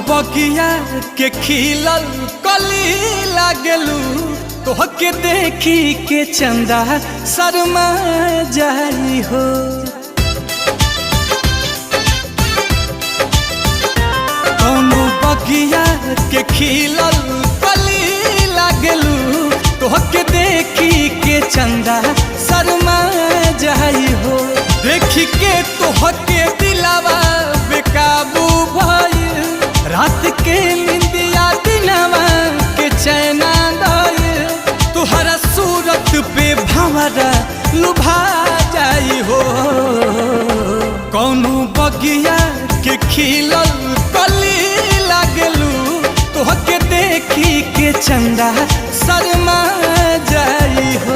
बगिया के खिलल कली लागलू तोहके देखी के चंदा शर्मा जाई हो। कौनो बगिया के खिलल कली लागलू तोहके देखी के चंदा शर्मा जाई हो। देखी के तोहके दिलावा बेकाबू भइल रात के निंदिया दिनवा के चैना दइल तुहरा सूरत पे भंवरा लुभा जाई हो। कौनो बगिया के खिलल कली लागलू तोहके देखी के चंदा शर्मा जाई हो।